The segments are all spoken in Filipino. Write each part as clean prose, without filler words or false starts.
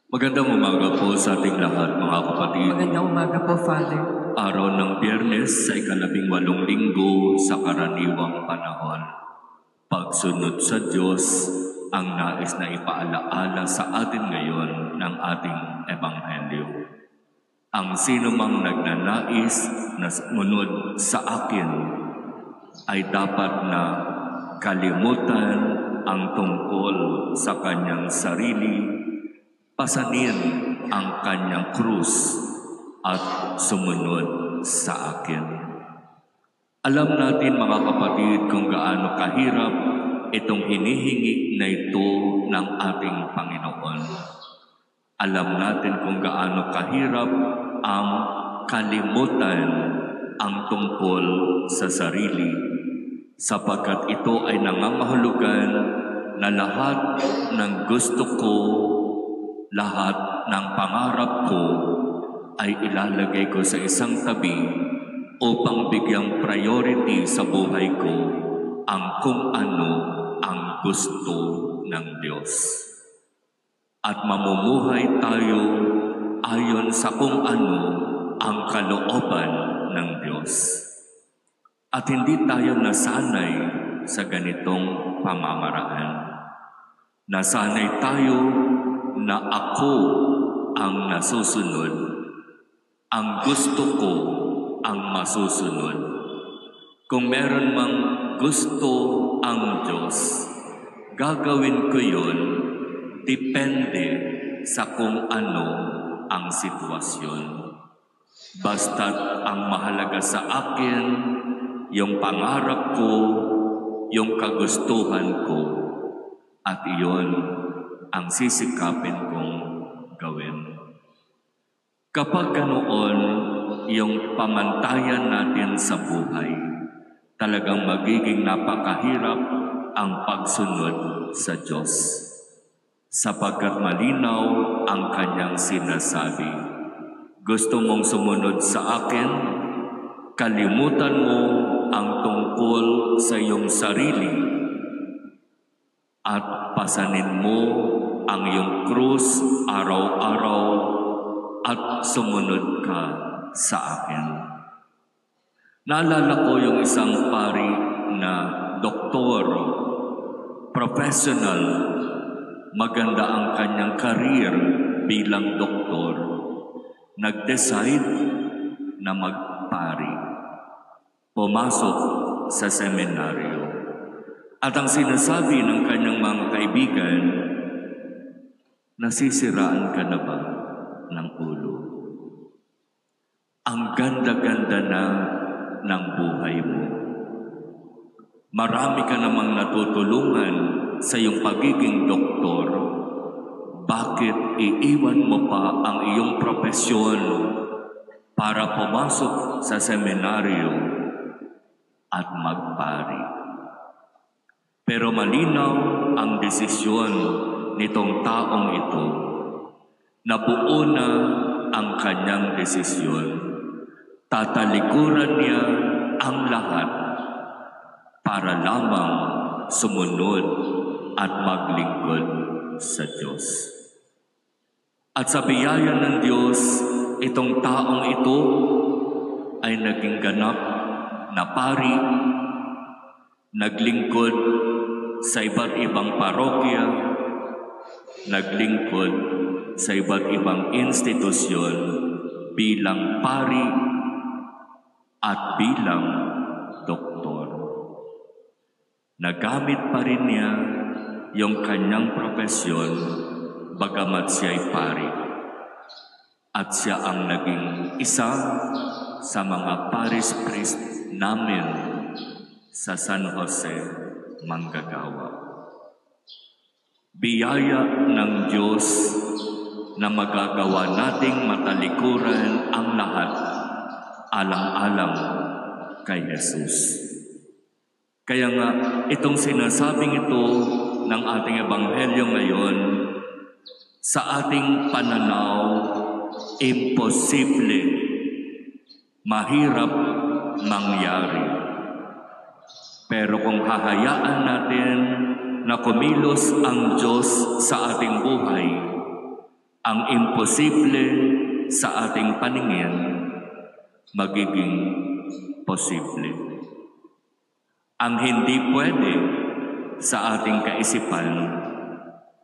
Magandang umaga po sa ating lahat, mga kapatid. Magandang umaga po, Father. Araw ng Biyernes sa ika-18 linggo sa karaniwang panahon. Pagsunod sa Diyos ang nais na ipaalaala sa atin ngayon ng ating Ebanghelyo. Ang sino mang nagnanais na sumunod sa akin ay dapat na kalimutan ang tungkol sa kanyang sarili, pasanin ang kanyang krus at sumunod sa akin. Alam natin mga kapatid kung gaano kahirap itong hinihingi na ito ng ating Panginoon. Alam natin kung gaano kahirap ang kalimutan ang tungkol sa sarili, sapagkat ito ay nangangahulugan na lahat ng gusto ko, lahat ng pangarap ko ay ilalagay ko sa isang tabi upang bigyang priority sa buhay ko ang kung ano ang gusto ng Diyos. At mamumuhay tayo ayon sa kung ano ang kalooban ng Diyos. At hindi tayo nasanay sa ganitong pamamaraan. Nasanay tayo na ako ang nasusunod, ang gusto ko ang masusunod. Kung meron mang gusto ang Diyos, gagawin ko yun depende sa kung ano ang sitwasyon. Basta't ang mahalaga sa akin, yung pangarap ko, yung kagustuhan ko, at iyon ang sisikapin kong gawin. Kapag ganoon yung pamantayan natin sa buhay, talagang magiging napakahirap ang pagsunod sa Diyos. Sapagkat malinaw ang kanyang sinasabi. Gusto mong sumunod sa akin, kalimutan mo ang tungkol sa iyong sarili at pasanin mo ang iyong krus araw-araw at sumunod ka sa akin. Naalala ko yung isang pari na doktor, professional, maganda ang kanyang career bilang doktor, nag-decide na magpari, pumasok sa seminaryo. At ang sinasabi ng kanyang mga kaibigan, nasisiraan ka na ba ng ulo? Ang ganda-ganda na ng buhay mo. Marami ka namang natutulungan sa iyong pagiging doktor. Bakit iiwan mo pa ang iyong propesyon para pumasok sa seminaryo at magpari? Pero malinaw ang desisyon nitong taong ito. Nabuo na ang kanyang desisyon. Tatalikuran niya ang lahat para lamang sumunod at maglingkod sa Diyos. At sa biyaya ng Diyos, itong taong ito ay naging ganap na pari, naglingkod sa iba't ibang parokya, naglingkod sa iba't ibang institusyon bilang pari at bilang doktor. Nagamit pa rin niya yung kanyang propesyon bagamat siya ay pari. At siya ang naging isa sa mga paris priest namin sa San Jose, Manggagawa. Biyaya ng Diyos na magagawa nating matalikuran ang lahat alang-alang kay Jesus. Kaya nga, itong sinasabing ito ng ating Ebanghelyo ngayon, sa ating pananaw, imposible, mahirap mangyari. Pero kung hahayaan natin na kumilos ang Diyos sa ating buhay, ang imposible sa ating paningin magiging posible. Ang hindi pwede sa ating kaisipan,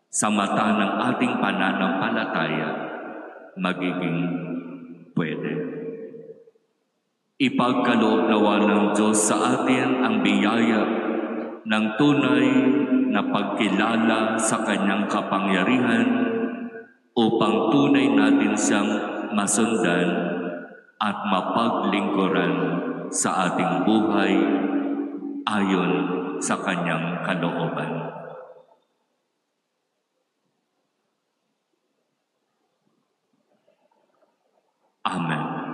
sa mata ng ating pananampalataya, magiging pwede. Ipagkaloob nawa ng Diyos sa atin ang biyaya ng tunay na pagkilala sa Kanyang kapangyarihan upang tunay natin siyang masundan at mapaglingkuran sa ating buhay ayon sa Kanyang kalooban.